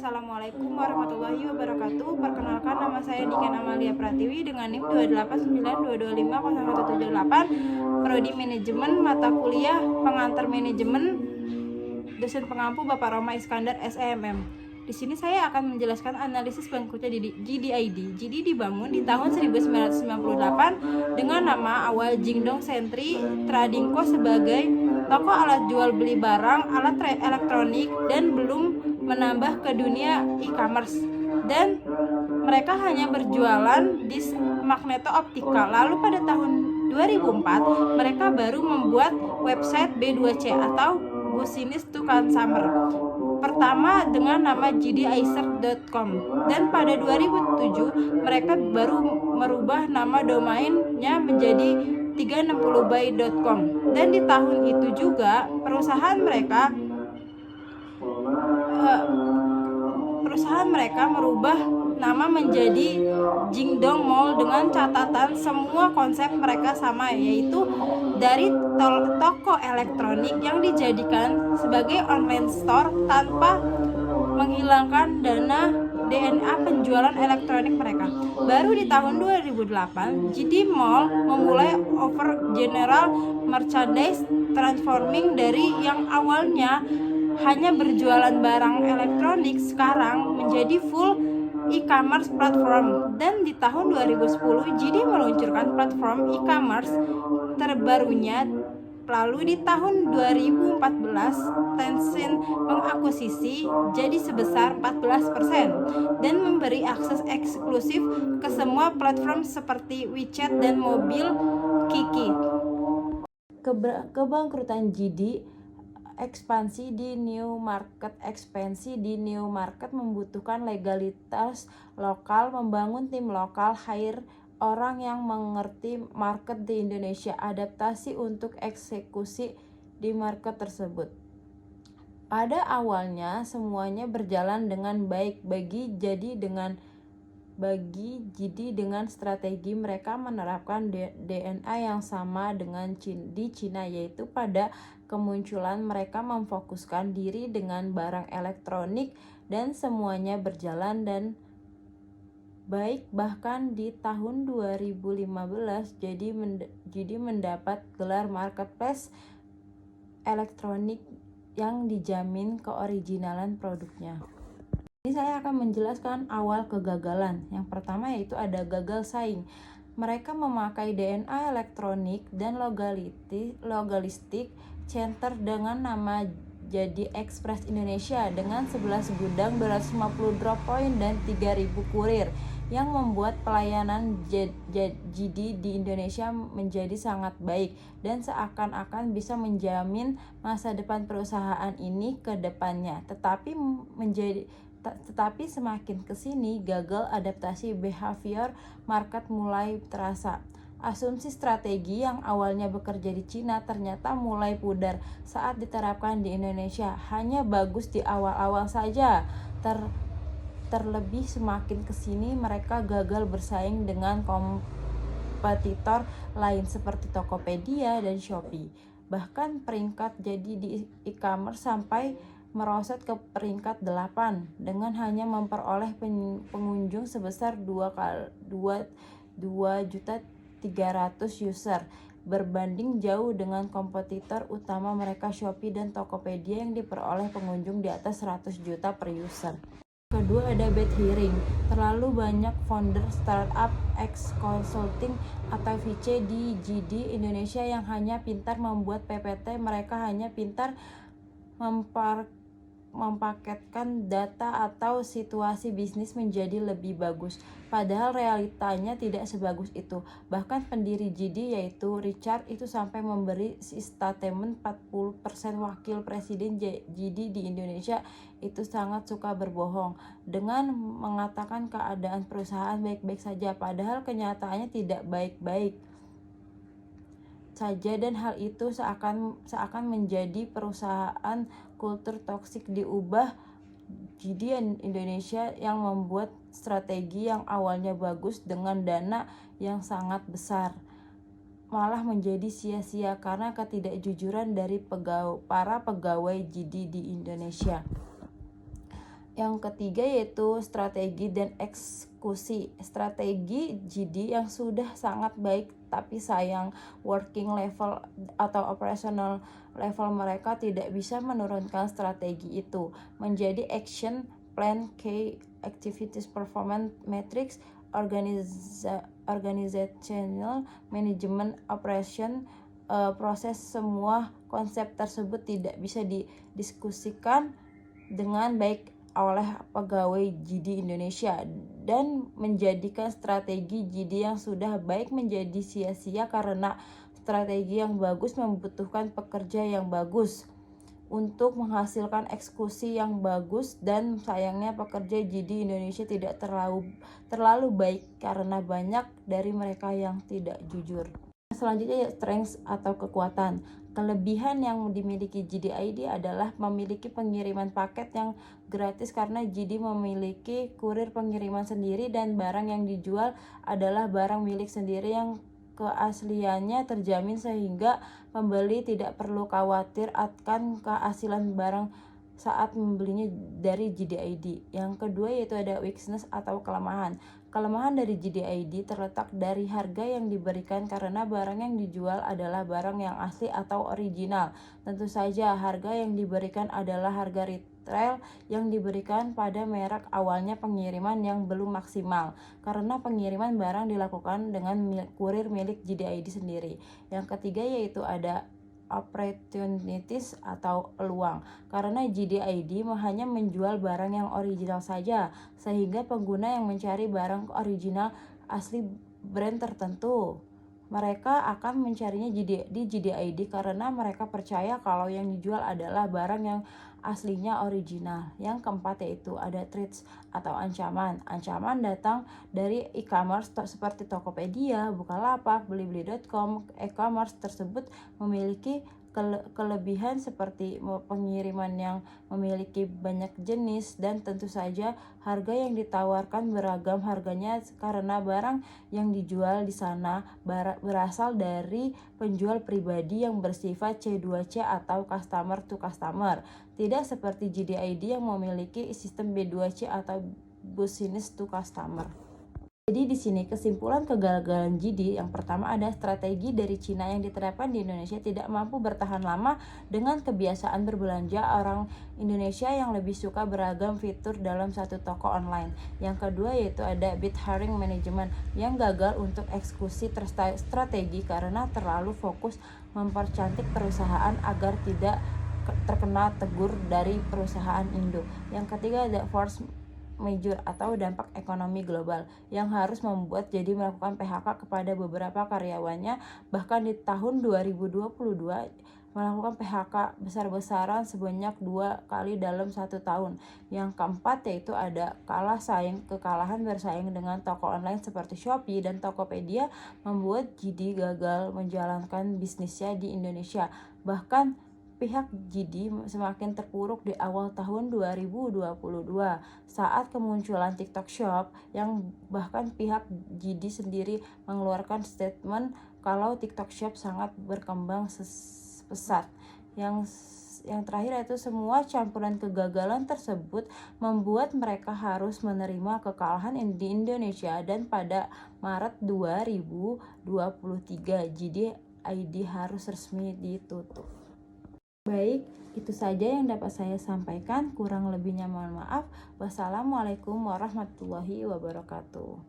Assalamualaikum warahmatullahi wabarakatuh. Perkenalkan, nama saya Niken Amalia Pratiwi dengan NIM 28922501778, Prodi Manajemen, mata kuliah Pengantar Manajemen, dosen pengampu Bapak Roma Iskandar SEMM. Di sini saya akan menjelaskan analisis bangkrutnya GDID. GD dibangun di tahun 1998 dengan nama awal Jingdong Century Trading Co. sebagai toko alat jual beli barang, alat elektronik, dan belum menambah ke dunia e-commerce. Dan mereka hanya berjualan disk magneto optika. Lalu pada tahun 2004 mereka baru membuat website B2C atau Business to Consumer pertama dengan nama gdicer.com, dan pada 2007 mereka baru merubah nama domainnya menjadi 360by.com, dan di tahun itu juga perusahaan mereka merubah nama menjadi Jingdong Mall dengan catatan semua konsep mereka sama, yaitu dari toko elektronik yang dijadikan sebagai online store tanpa menghilangkan DNA penjualan elektronik mereka. Baru di tahun 2008 JD Mall memulai over general merchandise transforming dari yang awalnya hanya berjualan barang elektronik sekarang menjadi full e-commerce platform. Dan di tahun 2010 JD meluncurkan platform e-commerce terbarunya. Lalu di tahun 2014 Tencent mengakuisisi jadi sebesar 14% dan memberi akses eksklusif ke semua platform seperti WeChat dan mobil Kiki. Kebangkrutan JD ekspansi di new market membutuhkan legalitas lokal, membangun tim lokal, hire orang yang mengerti market di Indonesia, adaptasi untuk eksekusi di market tersebut. Pada awalnya semuanya berjalan dengan baik bagi JD dengan strategi mereka menerapkan DNA yang sama dengan di Cina, yaitu pada kemunculan mereka memfokuskan diri dengan barang elektronik dan semuanya berjalan dan baik. Bahkan di tahun 2015 JD mendapat gelar marketplace elektronik yang dijamin keoriginalan produknya. Ini saya akan menjelaskan awal kegagalan. Yang pertama yaitu ada gagal saing. Mereka memakai DNA elektronik dan logistik center dengan nama Jadi Express Indonesia dengan 11 gudang, 250 drop point, dan 3.000 kurir yang membuat pelayanan JD di Indonesia menjadi sangat baik dan seakan-akan bisa menjamin masa depan perusahaan ini ke depannya. Tetapi semakin kesini gagal adaptasi behavior market mulai terasa. Asumsi strategi yang awalnya bekerja di Cina ternyata mulai pudar saat diterapkan di Indonesia. Hanya bagus di awal-awal saja. Terlebih semakin kesini mereka gagal bersaing dengan kompetitor lain seperti Tokopedia dan Shopee. Bahkan peringkat jadi di e-commerce sampai merosot ke peringkat 8 dengan hanya memperoleh pengunjung sebesar 2.300.000 user, berbanding jauh dengan kompetitor utama mereka Shopee dan Tokopedia yang diperoleh pengunjung di atas 100 juta per user. Kedua ada bad hearing. Terlalu banyak founder startup consulting atau VC di JD Indonesia yang hanya pintar membuat PPT. Mereka hanya pintar mempaketkan data atau situasi bisnis menjadi lebih bagus, padahal realitanya tidak sebagus itu. Bahkan pendiri JD yaitu Richard itu sampai memberi statement 40% wakil presiden JD di Indonesia itu sangat suka berbohong dengan mengatakan keadaan perusahaan baik-baik saja, padahal kenyataannya tidak baik-baik saja, dan hal itu seakan menjadi perusahaan kultur toksik diubah. JD Indonesia yang membuat strategi yang awalnya bagus dengan dana yang sangat besar malah menjadi sia-sia karena ketidakjujuran dari para pegawai JD di Indonesia. Yang ketiga yaitu strategi dan eksekusi. Strategi GD yang sudah sangat baik tapi sayang working level atau operational level mereka tidak bisa menurunkan strategi itu menjadi action plan, key activities, performance metrics, organizational management, operation, proses. Semua konsep tersebut tidak bisa didiskusikan dengan baik oleh pegawai GD Indonesia dan menjadikan strategi GD yang sudah baik menjadi sia-sia karena strategi yang bagus membutuhkan pekerja yang bagus untuk menghasilkan eksekusi yang bagus, dan sayangnya pekerja GD Indonesia tidak terlalu baik karena banyak dari mereka yang tidak jujur. Selanjutnya strengths atau kekuatan. Kelebihan yang dimiliki GD.ID adalah memiliki pengiriman paket yang gratis karena GD memiliki kurir pengiriman sendiri dan barang yang dijual adalah barang milik sendiri yang keasliannya terjamin sehingga pembeli tidak perlu khawatir akan keaslian barang saat membelinya dari GD.ID. Yang kedua yaitu ada weakness atau kelemahan. Kelemahan dari GD.ID terletak dari harga yang diberikan karena barang yang dijual adalah barang yang asli atau original. Tentu saja harga yang diberikan adalah harga retail yang diberikan pada merek awalnya pengiriman yang belum maksimal karena pengiriman barang dilakukan dengan kurir milik GD.ID sendiri. Yang ketiga yaitu ada opportunities atau peluang karena GD.ID hanya menjual barang yang original saja sehingga pengguna yang mencari barang original asli brand tertentu mereka akan mencarinya di GD.ID karena mereka percaya kalau yang dijual adalah barang yang aslinya original. Yang keempat yaitu ada threats atau ancaman. Ancaman datang dari e-commerce seperti Tokopedia, Bukalapak, Blibli.com. E-commerce tersebut memiliki kelebihan seperti pengiriman yang memiliki banyak jenis dan tentu saja harga yang ditawarkan beragam harganya karena barang yang dijual di sana berasal dari penjual pribadi yang bersifat C2C atau customer to customer, tidak seperti GD.ID yang memiliki sistem B2C atau business to customer. Jadi di sini kesimpulan kegagalan GD yang pertama ada strategi dari Cina yang diterapkan di Indonesia tidak mampu bertahan lama dengan kebiasaan berbelanja orang Indonesia yang lebih suka beragam fitur dalam satu toko online. Yang kedua yaitu ada bid hiring management yang gagal untuk eksekusi strategi karena terlalu fokus mempercantik perusahaan agar tidak terkena tegur dari perusahaan Indo. Yang ketiga ada force major atau dampak ekonomi global yang harus membuat jadi melakukan PHK kepada beberapa karyawannya, bahkan di tahun 2022 melakukan PHK besar-besaran sebanyak 2 kali dalam 1 tahun. Yang keempat yaitu ada kekalahan bersaing dengan toko online seperti Shopee dan Tokopedia membuat GD gagal menjalankan bisnisnya di Indonesia. Bahkan pihak GD semakin terpuruk di awal tahun 2022 saat kemunculan TikTok Shop yang bahkan pihak GD sendiri mengeluarkan statement kalau TikTok Shop sangat berkembang pesat. Yang terakhir itu semua campuran kegagalan tersebut membuat mereka harus menerima kekalahan di Indonesia dan pada Maret 2023 GD.ID harus resmi ditutup. Baik, itu saja yang dapat saya sampaikan. Kurang lebihnya mohon maaf. Wassalamualaikum warahmatullahi wabarakatuh.